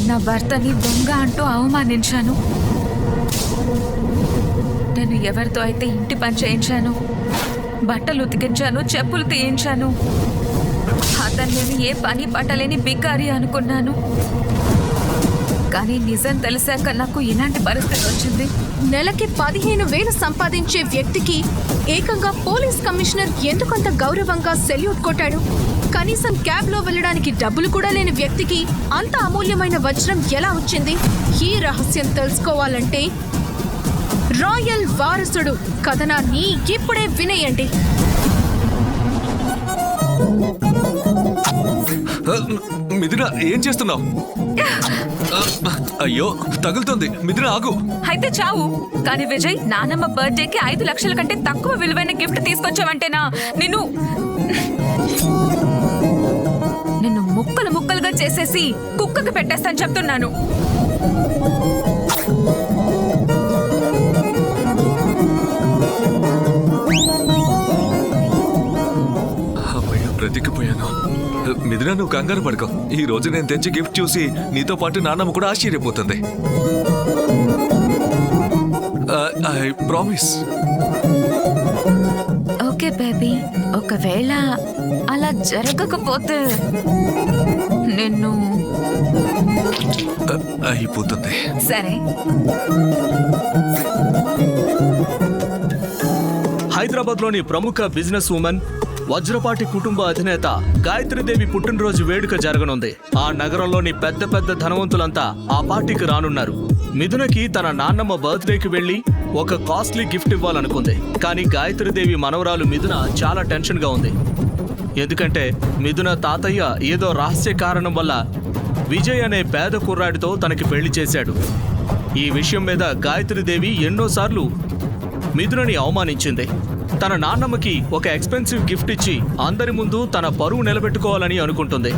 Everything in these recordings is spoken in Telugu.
నా భర్తని దొంగ అంటూ అవమానించాను. నేను ఎవరితో అయితే ఇంటి పని చేయించాను, బట్టలు ఉతికించాను, చెప్పులు తీయించాను, అతను నేను ఏ పని పట్టలేని బికారి అనుకున్నాను. కానీ నిజం తెలిసాక నాకు ఇలాంటి పరిస్థితి వచ్చింది. నెలకి 15,000 సంపాదించే వ్యక్తికి ఏకంగా పోలీస్ కమిషనర్ ఎందుకంత గౌరవంగా సెల్యూట్ కొట్టాడు? కనీసం క్యాబ్ లో వెళ్ళడానికి డబ్బులు కూడా లేని వ్యక్తికి అంత అమూల్యమైన వజ్రం ఎలా వచ్చింది? ఈ రహస్యం తెలుసుకోవాలంటే రాయల్ వారసుడు కథనాన్ని ఇప్పుడే వినేయండి. మిథున, ఏం చేస్తున్నావు? అయ్యో, తగులుతుంది. మిథున, ఆగు. అయితే చావు. కానీ విజయ్, నానమ్మ బర్త్డేకి 5 లక్షల కంటే తక్కువ విలువైన గిఫ్ట్ తీసుకొచ్చావంటేనా నిన్ను ముక్కలు ముక్కలుగా చేసేసి కుక్కకి పెట్టేస్తాను చెప్తున్నాను. బ్రతికిపోయాను. మిథున, నువ్వు కంగారు పడుకో. ఈ రోజు నేను తెచ్చి గిఫ్ట్ చూసి నీతో పాటు నాన్నమ్మ కూడా ఆశ్చర్యపోతుంది. I promise. ఓకే బేబీ, ఒకవేళ అలా జరగకపోతే నిన్ను అయిపోతుంది. సరే. హైదరాబాద్లోని ప్రముఖ బిజినెస్ ఉమెన్ వజ్రపాటి కుటుంబ అధినేత గాయత్రీదేవి పుట్టినరోజు వేడుక జరగనుంది. ఆ నగరంలోని పెద్ద పెద్ద ధనవంతులంతా ఆ పార్టీకి రానున్నారు. మిథునకి తన నాన్నమ్మ బర్త్డేకి వెళ్లి ఒక కాస్ట్లీ గిఫ్ట్ ఇవ్వాలనుకుంది. కానీ గాయత్రీదేవి మనవరాలు మిథున చాలా టెన్షన్ గా ఉంది. ఎందుకంటే మిథున తాతయ్య ఏదో రహస్య కారణం వల్ల విజయ్ అనే పేద కుర్రాడితో తనకి పెళ్లి చేశాడు. ఈ విషయం మీద గాయత్రీదేవి ఎన్నోసార్లు మిథునని అవమానించింది. తన నాన్నమ్మకి ఒక ఎక్స్పెన్సివ్ గిఫ్ట్ ఇచ్చి అందరి ముందు తన పరువు నిలబెట్టుకోవాలని అనుకుంటుంది.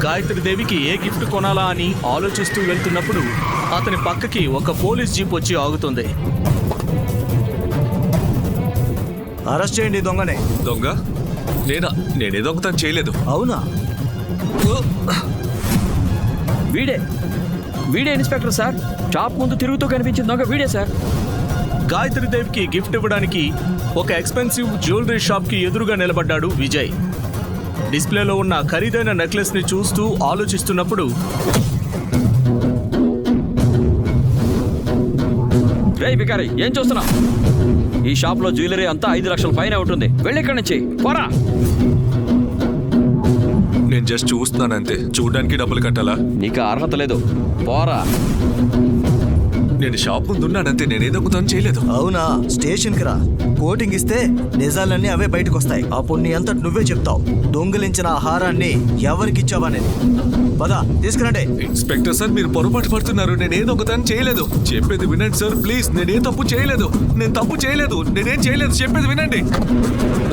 గాయత్రీదేవికి ఏ గిఫ్ట్ కొనాలా అని ఆలోచిస్తూ వెళ్తున్నప్పుడు అతని పక్కకి ఒక పోలీస్ జీప్ వచ్చి ఆగుతుంది. అరెస్ట్ చేయండి దొంగనే. దొంగ? నేనే దొంగతనం చేయలేదు. అవునా? వీడే ఇన్స్పెక్టర్ సార్. షాప్ ముందు తిరుగుతూ కనిపించిన దొంగ వీడే సార్. గాయత్రీదేవికి గిఫ్ట్ ఇవ్వడానికి ఒక ఎక్స్పెన్సివ్ జ్యువెలరీ షాప్ కి ఎదురుగా నిలబడ్డాడు విజయ్. డిస్ప్లేలో ఉన్న ఖరీదైన నెక్లెస్ ని చూస్తూ ఆలోచిస్తున్నప్పుడు రేయ్ బికారి, ఏం చూస్తున్నావు? ఈ షాప్ లో జ్యువెలరీ అంతా 5 లక్షల పైన ఉంటుంది. వెళ్ళి ఇక్కడి నుంచి పోరా. నేను జస్ట్ చూస్తున్నానంతే. చూడడానికి డబ్బులు కట్టాలా? నీకు అర్హత లేదు, పోరా. నేను షాప్ ముందు ఉన్నానంతే. నేనే దొంగతనం చేయలేదు. అవునా? స్టేషన్కి రా. కోటింగ్ ఇస్తే నిజాలన్నీ అవే బయటకు వస్తాయి. అప్పుడు నీ అంతటి నువ్వే చెప్తావు దొంగిలించిన ఆహారాన్ని ఎవరికిచ్చావనేది. పద, తీసుకురండి. ఇన్స్పెక్టర్ సార్, మీరు పొరపాటు పడుతున్నారు. నేనే దొంగతనం చేయలేదు. చెప్పేది వినండి సార్, ప్లీజ్. నేనేం తప్పు చేయలేదు. నేనేం చేయలేదు. చెప్పేది వినండి.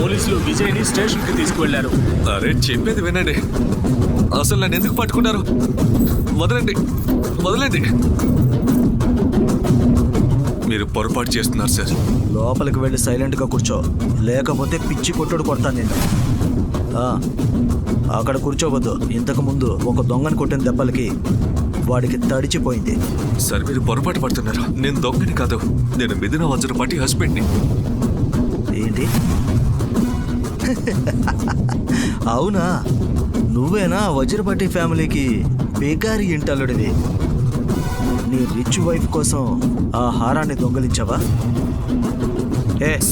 పోలీసులు విజయ్ని స్టేషన్ కి తీసుకువెళ్లారు. అరే, చెప్పేది వినండి. అసలు నన్ను ఎందుకు పట్టుకున్నారు? వదలండి. మీరు పొరపాటు చేస్తున్నారు సార్. లోపలికి వెళ్ళి సైలెంట్ గా కూర్చో, లేకపోతే పిచ్చి కొట్టుడు కొడతాను నేను. అక్కడ కూర్చోవద్దు. ఇంతకు ముందు ఒక దొంగని కొట్టిన దెబ్బలకి వాడికి తడిచిపోయింది. సార్, మీరు పొరపాటు పడుతున్నారు. నేను దొంగని కాదు. నేను మిథున వజ్రపాటి హస్బెండ్ని. ఏంటి? అవునా? నువ్వేనా వజ్రపాటి ఫ్యామిలీకి బేకారీ ఇంటల్లుడివి? నీ రిచ్ వైఫ్ కోసం ఆ హారాన్ని దొంగలించావా?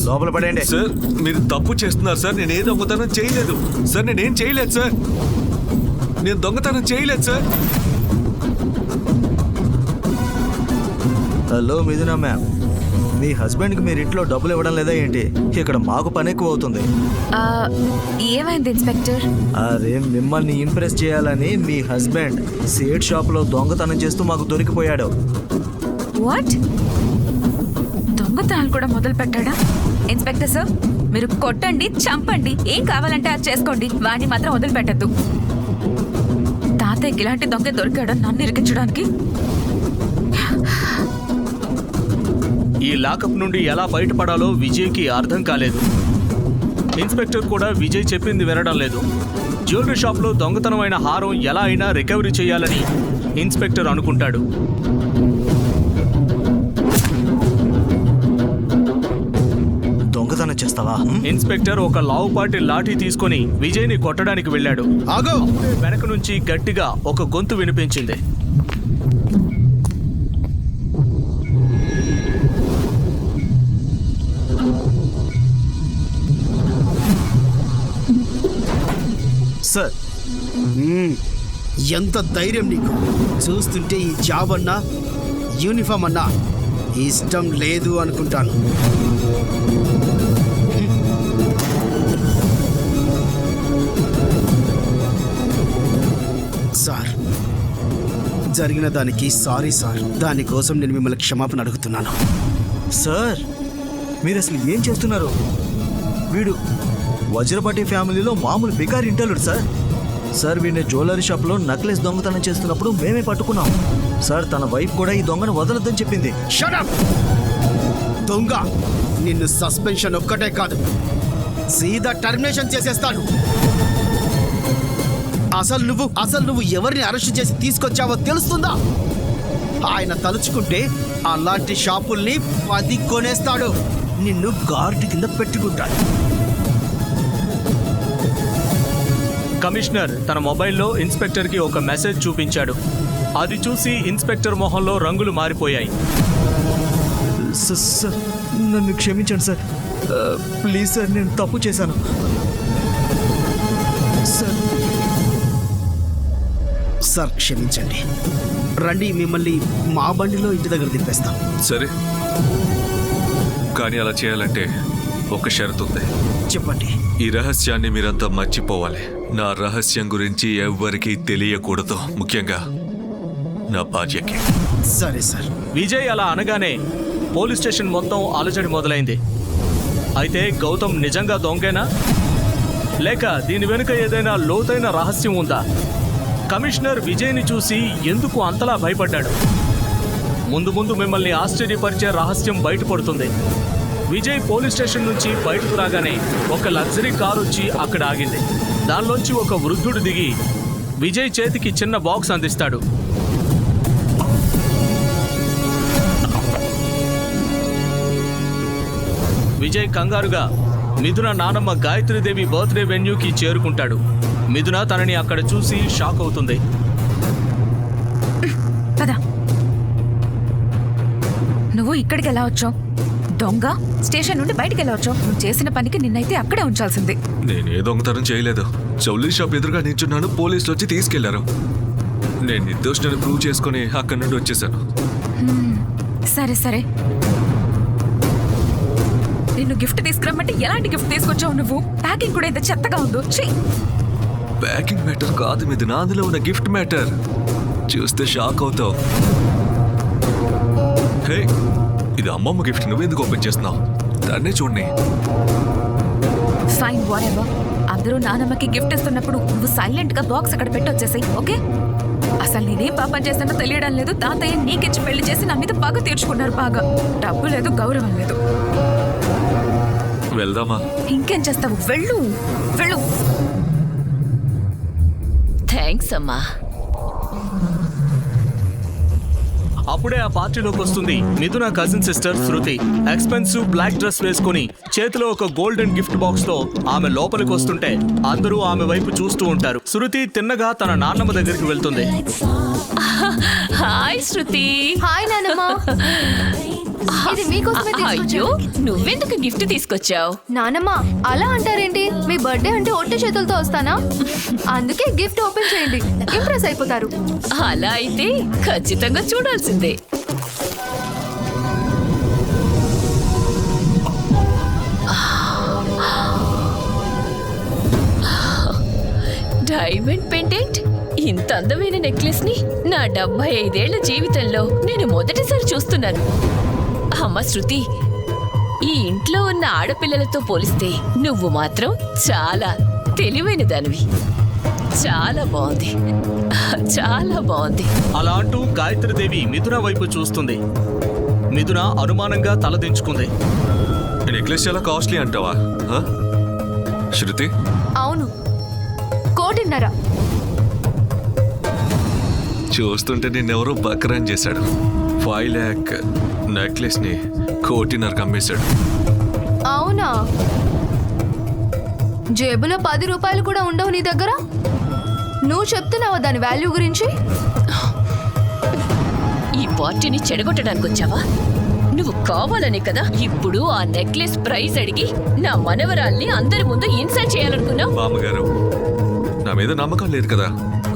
లోపల పడేయండి. సార్, మీరు తప్పు చేస్తున్నారు సార్. నేనే దొంగతనం చేయలేదు సార్. నేనేం చేయలేదు సార్. నేను దొంగతనం చేయలేదు సార్. హలో మిథునా మ్యామ్, మీ హస్బెండ్కి మీరు ఇంట్లో డబ్బులు ఇవ్వడం లేదా ఏంటి? ఇక్కడ మాకు పని ఎక్కువ అవుతుంది. ఏమైంది ఇన్స్పెక్టర్? అరే, మిమ్మల్ని ఇంప్రెస్ చేయాలని మీ హస్బెండ్ సేట్ షాప్లో దొంగతనం చేస్తూ మాకు దొరికిపోయాడు. వాట్? దొంగతనాలు కూడా మొదలు పెట్టాడా? ఇన్స్పెక్టర్ సార్, మీరు కొట్టండి, చంపండి, ఏం కావాలంటే అది చేసుకోండి. వాడిని మాత్రం వదిలిపెట్టద్దు. తాతయ్యకి ఇలాంటి దొంగ దొరికాడు నన్ను ఇరికించడానికి. ఈ లాకప్ నుండి ఎలా బయటపడాలో విజయ్కి అర్థం కాలేదు. ఇన్స్పెక్టర్ కూడా విజయ్ చెప్పింది వినడం లేదు. జ్యువెలరీ షాప్లో దొంగతనమైన హారం ఎలా అయినా రికవరీ చేయాలని ఇన్స్పెక్టర్ అనుకుంటాడు. దొంగతనం చేస్తావా? ఇన్స్పెక్టర్ ఒక లావుపాటి లాఠీ తీసుకొని విజయ్ని కొట్టడానికి వెళ్ళాడు. ఆగో! వెనక నుంచి గట్టిగా ఒక గొంతు వినిపించింది. సార్, ఎంత ధైర్యం నీకు! చూస్తుంటే ఈ జాబ్ అన్నా యూనిఫామ్ అన్నా ఇష్టం లేదు అనుకుంటాను. సార్, జరిగిన దానికి సారీ సార్. దానికోసం నేను మిమ్మల్ని క్షమాపణ అడుగుతున్నాను. సార్, మీరు అసలు ఏం చేస్తున్నారు? వీడు వజ్రపాటి ఫ్యామిలీలో మామూలు బికారి ఇంటలుడు సార్. సార్, వీడిని జ్యువెలరీ షాప్లో నక్లెస్ దొంగతనం చేస్తున్నప్పుడు మేమే పట్టుకున్నాం సార్. తన వైఫ్ కూడా ఈ దొంగను వదలొద్దని చెప్పింది. Shut up! దొంగ! నిన్ను సస్పెన్షన్ ఒక్కటే కాదు, సీదా టర్మినేషన్ చేసేస్తాను. అసలు నువ్వు ఎవరిని అరెస్ట్ చేసి తీసుకొచ్చావో తెలుస్తుందా? ఆయన తలుచుకుంటే అలాంటి షాపుల్ని 10 కొనేస్తాడు. నిన్ను గార్డు కింద పెట్టుకుంటాడు. కమిషనర్ తన మొబైల్లో ఇన్స్పెక్టర్కి ఒక మెసేజ్ చూపించాడు. అది చూసి ఇన్స్పెక్టర్ మొహంలో రంగులు మారిపోయాయి. సార్, నన్ను క్షమించండి సార్. ప్లీజ్ సార్, నేను తప్పు చేశాను సార్. సార్, క్షమించండి. రండి, మిమ్మల్ని మా బండిలో ఇంటి దగ్గర దింపేస్తాం. సరే, కానీ అలా చేయాలంటే ఒక షరతు ఉంది. చెప్పండి. ఈ రహస్యాన్ని మీరంతా మర్చిపోవాలి. నా రహస్యం గురించి ఎవ్వరికీ తెలియకూడదు, ముఖ్యంగా నా భార్యకి. సరే సార్. విజయ్ అలా అనగానే పోలీస్ స్టేషన్ మొత్తం అలజడి మొదలైంది. అయితే గౌతమ్ నిజంగా దొంగేనా, లేక దీని వెనుక ఏదైనా లోతైన రహస్యం ఉందా? కమిషనర్ విజయ్ని చూసి ఎందుకు అంతలా భయపడ్డాడు? ముందు ముందు మిమ్మల్ని ఆశ్చర్యపరిచే రహస్యం బయటపడుతుంది. విజయ్ పోలీస్ స్టేషన్ నుంచి బయటకు రాగానే ఒక లగ్జరీ కారు వచ్చి అక్కడ ఆగింది. దానిలోంచి ఒక వృద్ధుడు దిగి విజయ్ చేతికి చిన్న బాక్స్ అందిస్తాడు. విజయ్ కంగారుగా మిథున నానమ్మ గాయత్రీదేవి బర్త్డే వెన్యూకి చేరుకుంటాడు. మిథున తనని అక్కడ చూసి షాక్ అవుతుంది. పదా, నువ్వు ఇక్కడికి ఎలా వచ్చావు? దొంగ స్టేషన్ నుండి బయటికి ఎలా వచ్చావు? నువ్వు చేసిన పనికి నిన్నైతే అక్కడే ఉంచాల్సింది. నేనే దొంగతనం చేయలేదు. జ్యువెలరీ షాప్ ఎదురుగా నించున్నాను, పోలీసులు వచ్చి తీసుకెళ్లారు. నేను నిర్దోషిని ప్రూవ్ చేసుకుని అక్కడి నుండి వచ్చేసాను. సరే సరే, నిన్ను గిఫ్ట్ తీసుకురమ్మంటే ఎలాంటి గిఫ్ట్ తీసుకొచ్చావు నువ్వు? ప్యాకింగ్ కూడా ఇంత చెత్తగా ఉందో. ప్యాకింగ్ మ్యాటర్ కాదు మీద, నాదిలో ఉన్న గిఫ్ట్ మ్యాటర్. చూస్తే షాక్ అవుతావు. హే, ఇది అమ్మమ్మ గిఫ్ట్, నువ్వెందుకు ఓపెన్ చేస్తున్నావు? దాన్నే చూడండి. Fine, whatever. అందరూ నానమ్మకి గిఫ్ట్ ఇస్తున్నప్పుడు నువ్వు సైలెంట్ గా బాక్స్ అక్కడ పెట్టొచ్చేసాయి, ఓకే? అసలు నేనేం పాపం చేస్తానో తెలియడం లేదు. తాతయ్య నీకిచ్చి పెళ్లి చేసి నా మీద బాగా తీర్చుకున్నారు. బాగా డబ్బు లేదు, గౌరవం లేదు. వెళ్దామా? ఇంకేం చేస్తావు? వెళ్ళు వెళ్ళు. థ్యాంక్స్ అమ్మా. అప్పుడే ఆ పార్టీలోకి వస్తుంది మిథున కజిన్ సిస్టర్ శృతి. ఎక్స్పెన్సివ్ బ్లాక్ డ్రెస్ వేసుకుని చేతిలో ఒక గోల్డెన్ గిఫ్ట్ బాక్స్ తో ఆమె లోపలికి వస్తుంటే అందరూ ఆమె వైపు చూస్తూ ఉంటారు. శృతి తిన్నగా తన నాన్నమ్మ దగ్గరికి వెళ్తుంది. హాయ్ శృతి. హాయ్ నానమ్మ. ఇది మీకోసమే అయ్యో, తీసుకొచ్చాను. నువ్వెందుకు గిఫ్ట్ తీసుకొచ్చావు? నానమ్మ, అలా అంటారేంటి? మీ బర్త్డే అంటే ఒట్టి చేతులతో వస్తానా? అందుకే గిఫ్ట్ ఓపెన్ చేయండి, ఇంప్రెస్ అయిపోతారు. అలా అయితే ఖచ్చితంగా చూడాల్సిందే. డైమండ్ పెండెంట్, ఇంత అందమైన నెక్లెస్ ని నా 75 ఏళ్ల జీవితంలో నేను మొదటిసారి చూస్తున్నాను. అమ్మ శృతి, ఈ ఇంట్లో ఉన్న ఆడపిల్లలతో పోలిస్తే నువ్వు మాత్రం చాలా తెలివైన దానివి. చాలా బాగుంది, చాలా బాగుంది. అలా అంటూ గాయత్రీదేవి మిథున వైపు చూస్తుంది. మిథున అనుమానంగా తలదించుకుంది. నెక్లెస్ చాలా కాస్ట్లీ అంటావా? శృతి అవును, 1.5 కోటి. చూస్తుంటే నిన్నెవరో బకరాన్ చేశాడు. 5 lakh నెక్లెస్ ని 1.5 కోటి అమ్మేశాడు. అవునా? జేబులో 10 రూపాయలు కూడా ఉండవు నీ దగ్గర? నువ్వు చెప్తున్నావా దాని వాల్యూ గురించి? ఈ పార్టీని చెడగొట్టడానికి వచ్చావా? నువ్వు కావాలనే కదా ఇప్పుడు ఆ నెక్లెస్ ప్రైజ్ అడిగి నా మనవరాల్ని అందరి ముందు ఇన్సల్ట్ చేయాలనుకున్నావు? మామగారు, నా మీద నమ్మకం లేదు కదా,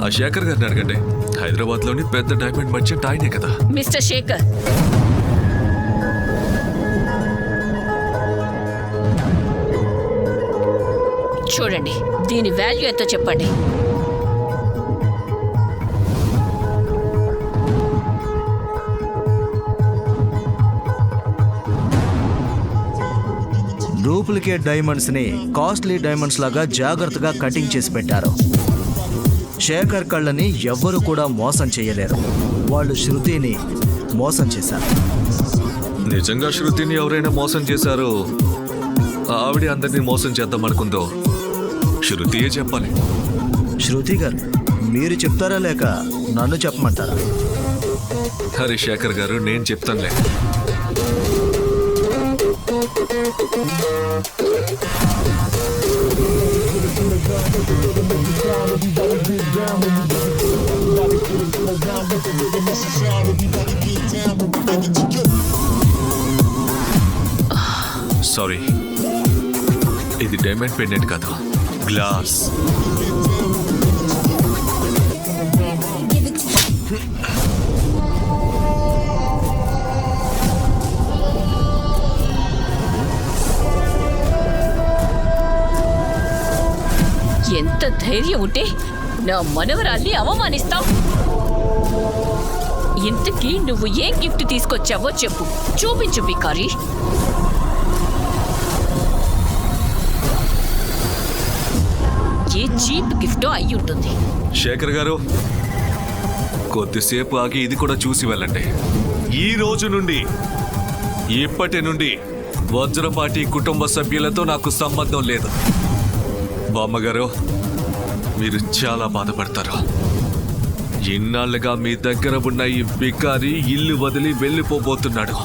ఆ శేఖర్ గారిని అడగండి. హైదరాబాద్ లోని పెద్ద డైమండ్ మర్చెంట్ ఆయనే కదా. మిస్టర్ శేఖర్, చూడండి, దీని వాల్యూ ఎంతో చెప్పండి. డూప్లికేట్ డైమండ్స్ ని కాస్ట్లీ డైమండ్స్ లాగా జాగ్రత్తగా కటింగ్ చేసి పెట్టారు. శేఖర్ కళ్ళని ఎవ్వరు కూడా మోసం చేయలేరు. వాళ్ళు శృతిని మోసం చేశారు. నిజంగా శృతిని ఎవరైనా మోసం చేశారో ఆవిడ అందరినీ మోసం చేద్దాం అనుకుందో శృతియే చెప్పాలి. శృతి గారు, మీరు చెప్తారా లేక నన్ను చెప్పమంటారా? హరి శేఖర్ గారు, నేను చెప్తానులే. సారీ, ఇది డైమండ్ పెండెంట్ కాదు, గ్లాస్. ఎంత ధైర్యం ఉంటే నా మనవరాల్ని అవమానిస్తావు? ఇంతకీ నువ్వు ఏం గిఫ్ట్ తీసుకొచ్చావో చెప్పు, చూపించు బికారి. ఏ చీప్ గిఫ్టో అయి ఉంటుంది. శేఖర్ గారు, కొద్దిసేపు ఆగి ఇది కూడా చూసి వెళ్ళండి. ఈ రోజు నుండి, ఇప్పటి నుండి వజ్రపాటి కుటుంబ సభ్యులతో నాకు సంబంధం లేదు. బామ్మగారు, మీరు చాలా బాధపడతారు. ఇన్నాళ్ళుగా మీ దగ్గర ఉన్న ఈ బికారి ఇల్లు వదిలి వెళ్ళిపోబోతున్నాడు.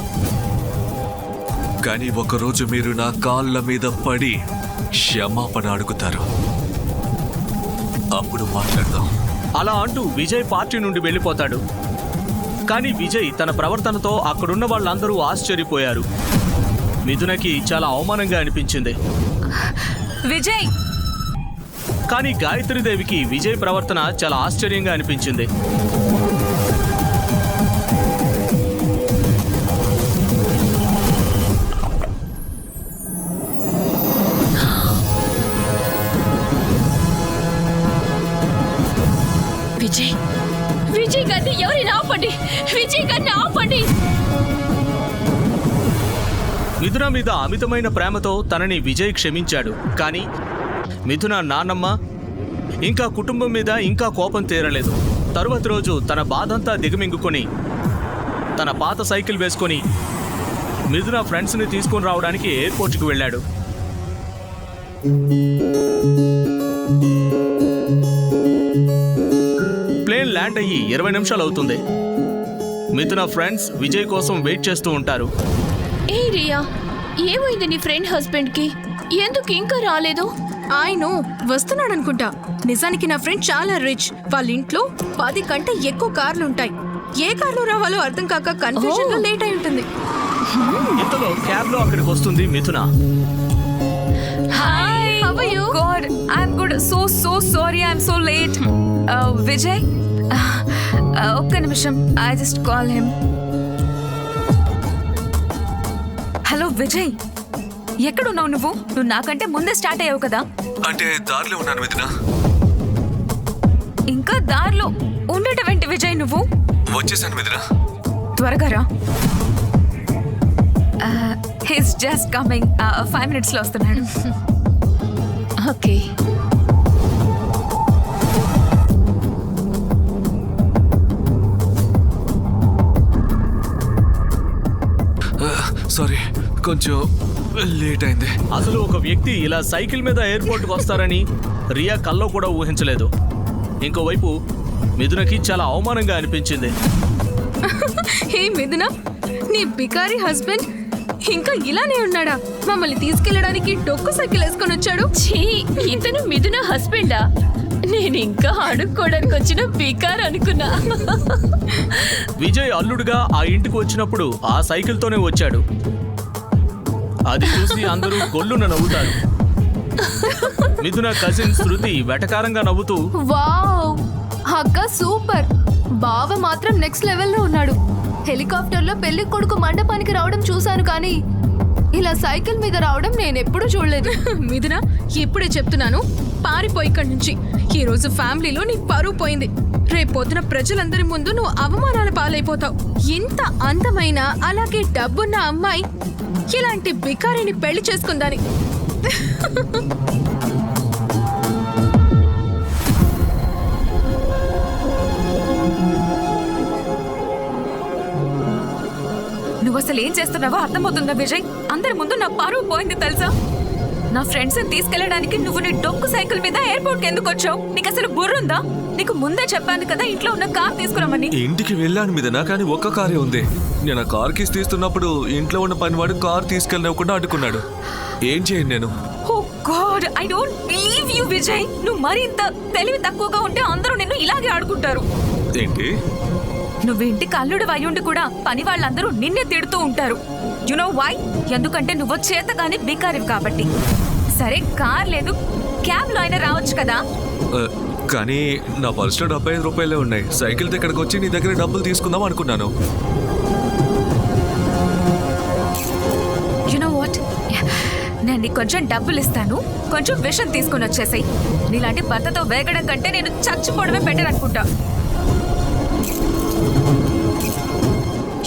కానీ ఒకరోజు మీరు నా కాళ్ళ మీద పడి క్షమాపణ అడుగుతారు. అప్పుడు మాట్లాడదాం. అలా అంటూ విజయ్ పార్టీ నుండి వెళ్ళిపోతాడు. కానీ విజయ్ తన ప్రవర్తనతో అక్కడున్న వాళ్ళందరూ ఆశ్చర్యపోయారు. మిథునకి చాలా అవమానంగా అనిపించింది. విజయ్, కానీ గాయత్రీదేవికి విజయ్ ప్రవర్తన చాలా ఆశ్చర్యంగా అనిపించింది. విజయ్, విజయ్ గారిని ఎవరైనా ఆపండి! విజయ్ గారిని ఆపండి! మిథున మీద అమితమైన ప్రేమతో తనని విజయ్ క్షమించాడు. కానీ మిథున నాన్నమ్మ ఇంకా కుటుంబం మీద ఇంకా కోపం తీరలేదు. తరువాతి రోజు తన బాధంతా దిగమింగుకొని తన పాత సైకిల్ వేసుకొని మిథున ఫ్రెండ్స్ని తీసుకొని రావడానికి ఎయిర్పోర్ట్కి వెళ్ళాడు. ప్లేన్ ల్యాండ్ అయ్యి 20 నిమిషాలు అవుతుంది. మిథున ఫ్రెండ్స్ విజయ్ కోసం వెయిట్ చేస్తూ ఉంటారు. ఏ రియా, ఏమైంది నీ ఫ్రెండ్ హస్బెండ్ కి? ఎందుకు ఇంకా రాలేదు? ఆయన వస్తున్నాడు అనుకుంటా. నిజానికి నా ఫ్రెండ్ చాలా రిచ్. వాళ్ళ ఇంట్లో 10 కంటే ఎక్కువ కార్లు ఉంటాయి. ఏ కార్లో రావాలో అర్థం కాక కన్ఫ్యూజన్ లో లేట్ అయి ఉంటుంది. ఇంతలో క్యాబ్ లో అక్కడికి వస్తుంది మిథున. Hi. How are you? God, I'm good. So sorry. I'm so late. Vijay, ఒక్క నిమిషం. I just call him. Hello Vijay, ఎక్కడున్నావు నువ్వు? నువ్వు నాకంటే ముందే స్టార్ట్ అయ్యావు కదా. అంటే దారిలో ఉన్నాను మిథున. ఇంకా దారిలో ఉండటమేంటి విజయ్ నువ్వు? వచ్చేసాను మిథున. త్వరగా రా. He's just coming. 5 minutes లో వస్తున్నాడు. ఓకే. సారీ, కొంచెం లేట్ అయింది. అసలు ఒక వ్యక్తి ఇలా సైకిల్ మీద ఎయిర్పోర్ట్కి వస్తారని రియా కల్లో కూడా ఊహించలేదు. ఇంకోవైపు మిథునకి చాలా అవమానంగా అనిపించింది. హే మిథున, నీ బికారి హస్బెండ్ ఇంకా ఇలానే ఉన్నాడా? మమ్మల్ని తీసుకెళ్ళడానికి డొక్కు సైకిల్ వేసుకొని వచ్చాడు. ఛీ, ఇతను మిథున హస్బెండా? నేను ఇంకా అడుక్కోవడానికి వచ్చిన బికార్ అనుకున్నా. విజయ్ అల్లుడుగా ఆ ఇంటికి వచ్చినప్పుడు ఆ సైకిల్తోనే వచ్చాడు. అది చూసి అందరూ గొల్లున నవ్వుతారు. మిథున కజిన్ శృతి వెటకారంగా నవ్వుతూ, వావ్, అక్క సూపర్. బావ మాత్రం నెక్స్ట్ లెవెల్లో ఉన్నాడు. హెలికాప్టర్లో పెళ్లి కొడుకు మండపానికి రావడం చూశాను, కానీ ఇలా సైకిల్ మీద రావడం నేను ఎప్పుడూ చూడలేదు. మిథున, ఇప్పుడే చెప్తున్నాను, పారిపోయి ఇక్కడి నుంచి. ఈ రోజు ఫ్యామిలీలో నీ పరువు పోయింది. రేపొద్దున ప్రజలందరి ముందు నువ్వు అవమానాల పాలైపోతావు. ఇంత అందమైన అలాగే డబ్బున్న అమ్మాయి ఇలాంటి బికారిని పెళ్లి చేసుకుందని. నువ్వు అసలు ఏం చేస్తున్నావో అర్థమవుతుందా విజయ్? అందరి ముందు నా పరువు పోయింది తెలుసా? నా ఫ్రెండ్స్ తీసుకెళ్ళడానికి నువ్వు నీ డొక్కు సైకిల్ మీద ఎయిర్పోర్ట్కి ఎందుకు వచ్చావు? నీకు అసలు బుర్రుందా? నీకు ముందే చెప్పాను కదా ఇంట్లో ఉన్న కార్ తీసుకురమ్మని. ఇంటికి వెళ్ళాను మీదనా, కానీ ఒక్క కారే ఉంది. నేను ఆ కార్ కీస్ తీస్తున్నప్పుడు ఇంట్లో ఉన్న పనివాడు కార్ తీసుకెళ్ళకుండా అడ్డుకున్నాడు. ఏం చేయండి నేను? Oh god, I don't believe you Vijay. నువ్వు మరి ఇంత తెలివి తక్కువగా ఉంటే అందరూ నిన్ను ఇలాగే ఆడుకుంటారు. ఏంటి? నువ్వు ఇంటికి అల్లుడు అయ్యుండి కూడా పని వాళ్ళందరూ నిన్నే తిడుతూ ఉంటారు. You know why? ఎందుకంటే నువ్వు చేతగాని బికారివి కాబట్టి. సరే, కార్ లేదు, క్యాబ్ లో అయినా రావచ్చు కదా. కానీ నా పర్సులో 75 రూపాయలే ఉన్నాయి. సైకిల్తో ఇక్కడికి వచ్చి నీ దగ్గర డబ్బులు తీసుకుందాం అనుకున్నాను. యు నో వాట్, నేను నీకు కొంచెం డబ్బులు ఇస్తాను, కొంచెం విషం తీసుకుని వచ్చేసాయి. నీలాంటి భర్తతో వేగడం కంటే నేను చచ్చిపోవడమే బెటర్ అనుకుంటా.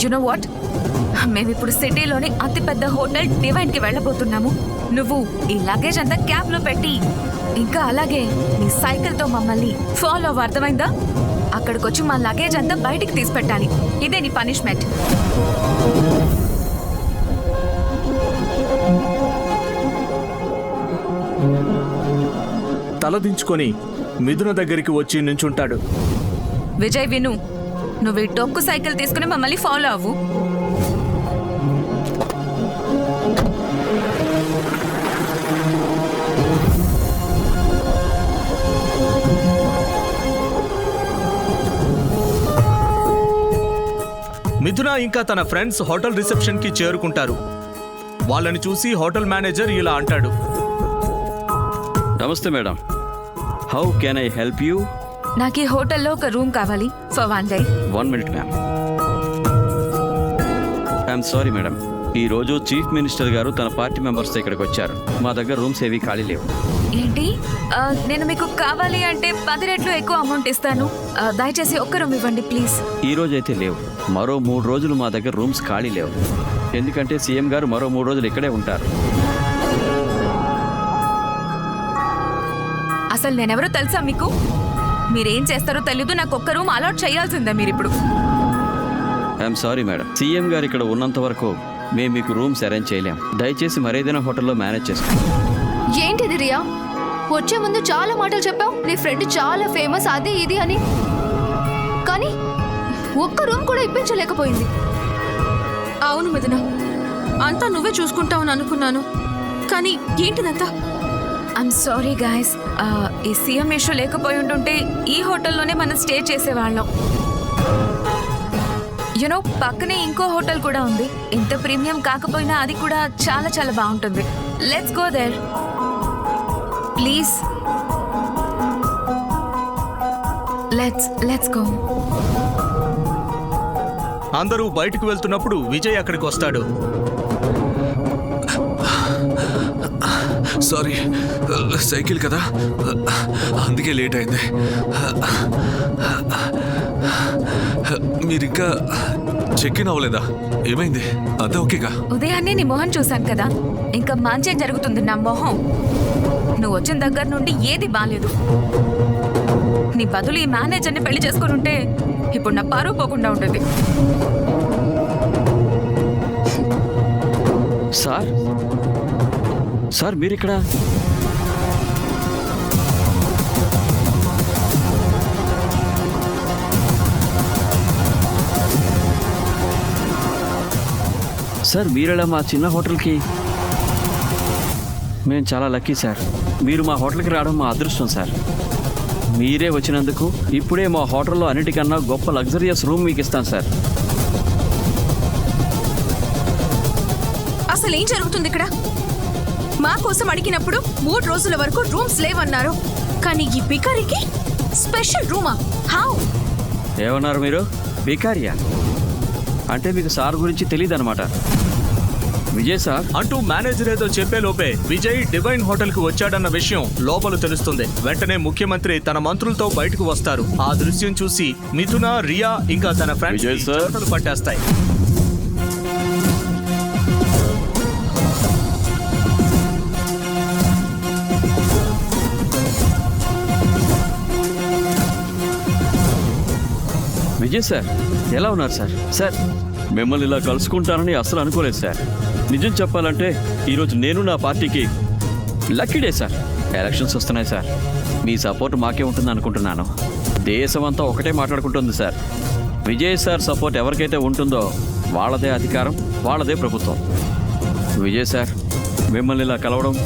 యు నో వాట్, మేమిప్పుడు సిటీలోని అతిపెద్ద హోటల్ డివైన్కి వెళ్ళబోతున్నాము. నువ్వు ఈ లగేజ్ అంతా క్యాబ్లో పెట్టి ఇంకా అలాగే నీ సైకిల్తో మమ్మల్ని ఫాలో అవ్వ, అర్థమైందా? అక్కడికి వచ్చి మా లగేజ్ అంతా బయటికి తీసి పెట్టాలి. ఇదే నీ పనిష్మెంట్. తలదించుకొని మిథున దగ్గరికి వచ్చి నించుంటాడు. విజయ్ విను, నువ్వు ఈ డొక్కు సైకిల్ తీసుకుని మమ్మల్ని ఫాలో అవ్వు. మిథున ఇంకా తన ఫ్రెండ్స్ హోటల్ రిసెప్షన్ కి చేరుకుంటారు. వాళ్ళని చూసి హోటల్ మేనేజర్ ఇలా అంటాడు. నమస్తే madam, how can I help you? నాకు ఈ హోటల్లో ఒక రూమ్ కావాలి for 1 day. 1 minute ma'am. I'm sorry madam, ఈరోజు చీఫ్ మినిస్టర్ గారు తన పార్టీ మెంబర్స్తో ఇక్కడికి వచ్చారు. మా దగ్గర రూమ్స్ ఏవి ఖాళీ లేవు. ఏంటి? నేను మీకు కావాలి అంటే 10 రెట్లు ఎక్కువ అమౌంట్ ఇస్తాను. దయచేసి ఒక్క రూమ్ ఇవ్వండి ప్లీజ్. ఈ రోజు అయితే లేవు. మరో 3 రోజులు మా దగ్గర రూమ్స్ ఖాళీ లేవు. ఎందుకంటే సీఎం గారు మరో 3 రోజులు ఇక్కడే ఉంటారు. అసలు నేనెవరో తెలుసా మీకు? మీరేం చేస్తారో తెలీదు, నాకు ఒక్క రూమ్ అలాట్ చేయాల్సిందే మీరు ఇప్పుడు. ఐఎమ్ సారీ మేడం, సీఎం గారు ఇక్కడ ఉన్నంత వరకు మేము మీకు రూమ్స్ అరేంజ్ చేయలేం. దయచేసి మరేదైనా హోటల్లో మేనేజ్ చేసుకోండి. ఏంటిది రియా, వచ్చే ముందు చాలా మాటలు చెప్పావు. నీ ఫ్రెండ్ చాలా ఫేమస్ అది ఇది అని, కానీ ఒక్క రూమ్ కూడా ఇప్పించలేకపోయింది. అవును మిథున, అంతా నువ్వే చూసుకుంటావని అనుకున్నాను, కానీ ఏంటిదంతా? ఐఎమ్ సారీ గాయస్, ఈ సీఎం ఇష్యూ లేకపోయి ఉంటుంటే ఈ హోటల్లోనే మనం స్టే చేసేవాళ్ళం. యునో, పక్కనే ఇంకో హోటల్ కూడా ఉంది. ఇంత ప్రీమియం కాకపోయినా అది కూడా చాలా చాలా బాగుంటుంది. Let's go there please. Let's go. అందరూ బయటకు వెళ్తున్నప్పుడు విజయ్ అక్కడికి వస్తాడు. సారీ, సైకిల్ కదా, అందుకే లేట్ అయింది. మీరింకా చెక్ ఇన్ అవ్వలేదా? ఏమైంది? అంతా ఓకేగా? ఉదయాన్నే నీ మొహం చూశాను కదా, ఇంకా మంచేం జరుగుతుంది నా మొహం. నువ్వు వచ్చిన దగ్గర నుండి ఏది బాలేదు. నీ బదులు ఈ మేనేజర్ని పెళ్లి చేసుకుని ఉంటే ఇప్పుడు నా పరువు పోకుండా ఉంటుంది. సార్, సార్ మీరిక్కడ? సార్ మీరెలా మా చిన్న హోటల్కి? మేము చాలా లక్కీ సార్. మీరు మా హోటల్కి రావడం మా అదృష్టం సార్. మీరే వచ్చినందుకు ఇప్పుడే మా హోటల్లో అన్నిటికన్నా గొప్ప లగ్జరియస్ రూమ్ మీకు ఇస్తాను సార్. అసలు ఏం జరుగుతుంది ఇక్కడ? మా కోసం అడిగినప్పుడు 3 రోజుల వరకు రూమ్స్ లేవన్నారు, కానీ ఈ బికారికి స్పెషల్ రూమా? హౌ? ఏమన్నారు మీరు? బికారియా అంటే మీకు సార్ గురించి తెలియదన్నమాట. విజయ్ సార్ అంటూ మేనేజర్ ఏదో చెప్పే లోపే విజయ్ డివైన్ హోటల్ కు వచ్చాడన్న విషయం లోపల తెలుస్తుంది. వెంటనే ముఖ్యమంత్రి తన మంత్రులతో బయటకు వస్తారు. ఆ దృశ్యం చూసి మిథున, రియా ఇంకా తన ఫ్రెండ్స్ విజయ్ సార్. చెమటలు పట్టేస్తాయి. విజయ్ సార్ ఎలా ఉన్నారు సార్? సార్ మిమ్మల్ని ఇలా కలుసుకుంటానని అసలు అనుకోలేదు సార్. నిజం చెప్పాలంటే ఈరోజు నేను నా పార్టీకి లక్కీ డే సార్. ఎలక్షన్స్ వస్తున్నాయి సార్. మీ సపోర్ట్ మాకే ఉంటుంది అనుకుంటున్నాను. దేశం అంతా ఒకటే మాట్లాడుకుంటుంది సార్. విజయ్ సార్ సపోర్ట్ ఎవరికైతే ఉంటుందో వాళ్ళదే అధికారం, వాళ్ళదే ప్రభుత్వం. విజయ్ సార్ మిమ్మల్ని ఇలా కలవడం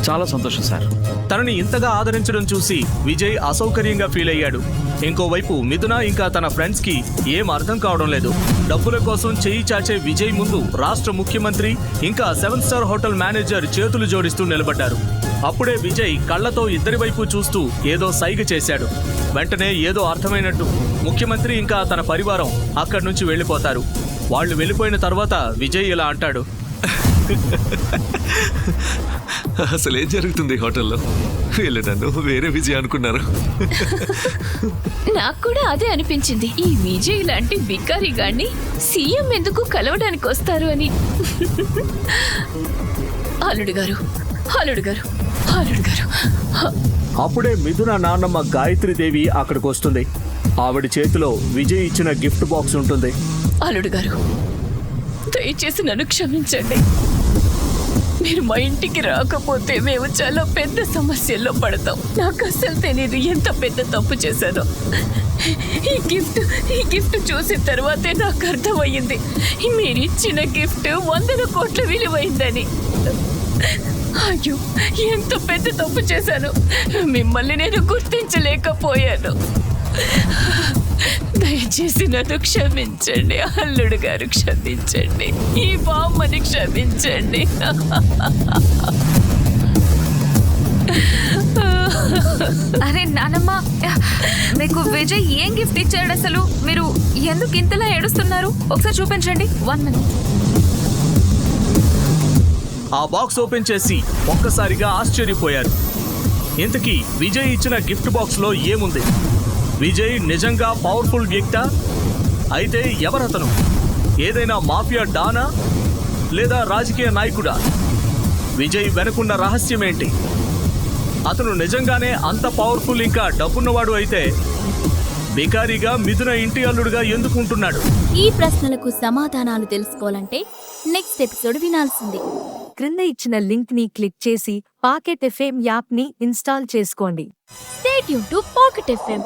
చాలా సంతోషం సార్. తనని ఇంతగా ఆదరించడం చూసి విజయ్ అసౌకర్యంగా ఫీల్ అయ్యాడు. ఇంకోవైపు మిథున ఇంకా తన ఫ్రెండ్స్ కి ఏం అర్థం కావడం లేదు. డబ్బుల కోసం చేయి చాచే విజయ్ ముందు రాష్ట్ర ముఖ్యమంత్రి ఇంకా 7 స్టార్ హోటల్ మేనేజర్ చేతులు జోడిస్తూ నిలబడ్డారు. అప్పుడే విజయ్ కళ్ళతో ఇద్దరి వైపు చూస్తూ ఏదో సైగ చేశాడు. వెంటనే ఏదో అర్థమైనట్టు ముఖ్యమంత్రి ఇంకా తన పరివారం అక్కడి నుంచి వెళ్ళిపోతారు. వాళ్ళు వెళ్ళిపోయిన తర్వాత విజయ్ ఇలా అంటాడు. అసలు ఏం జరుగుతుంది హోటల్లో? వీళ్ళు నన్ను వేరే విజయ్ అనుకున్నారు. నాకు కూడా అదే అనిపించింది. ఈ విజయ్ లాంటి బికారి గాన్ని సీఎం ఎందుకు కలవడానికి వస్తారు అని. అల్లుడు గారు, అల్లుడు గారు, అల్లుడు గారు. అప్పుడే మిథున నాన్నమ్మ గాయత్రీదేవి అక్కడికి వస్తుంది. ఆవిడ చేతిలో విజయ్ ఇచ్చిన గిఫ్ట్ బాక్స్ ఉంటుంది. అల్లుడు గారు, దయచేసి నన్ను క్షమించండి. మీరు మా ఇంటికి రాకపోతే మేము చాలా పెద్ద సమస్యల్లో పడతాం. నాకు అస్సలు తెలియదు ఎంత పెద్ద తప్పు చేశానో. ఈ గిఫ్ట్ చూసిన తర్వాతే నాకు అర్థమయ్యింది మీరిచ్చిన గిఫ్ట్ 100 కోట్ల విలువైందని. అయ్యో, ఎంత పెద్ద తప్పు చేశాను. మిమ్మల్ని నేను గుర్తించలేకపోయాను. దయచేసి నన్ను క్షమించండి అల్లుడు గారు, క్షమించండి. ఈ బామ్మని క్షమించండి. అరే నానమ్మ, మీకు విజయ్ ఏం గిఫ్ట్ ఇచ్చాడు అసలు? మీరు ఎందుకు ఇంతలా ఏడుస్తున్నారు? ఒకసారి చూపించండి. 1 minute. ఆ బాక్స్ ఓపెన్ చేసి ఒక్కసారిగా ఆశ్చర్యపోయారు. ఇంతకీ విజయ్ ఇచ్చిన గిఫ్ట్ బాక్స్ లో ఏముంది? విజయ్ నిజంగా పవర్ఫుల్ వ్యక్తా? అయితే ఎవరతను? ఏదైనా మాఫియా డానా లేదా రాజకీయ నాయకుడా? విజయ్ వెనుకున్న రహస్యం ఏంటి? అతను నిజంగానే అంత పవర్ఫుల్ ఇంకా డబ్బున్నవాడు అయితే బికారిగా మిథున ఇంటి అల్లుడుగా ఎందుకు ఉంటున్నాడు? ఈ ప్రశ్నలకు సమాధానాలు తెలుసుకోవాలంటే నెక్స్ట్ ఎపిసోడ్ వినాల్సిందే. క్రింద ఇచ్చిన లింక్ ని క్లిక్ చేసి పాకెట్ ఎఫ్ఎం యాప్ ని ఇన్స్టాల్ చేసుకోండి. Stay tune to pocket FM.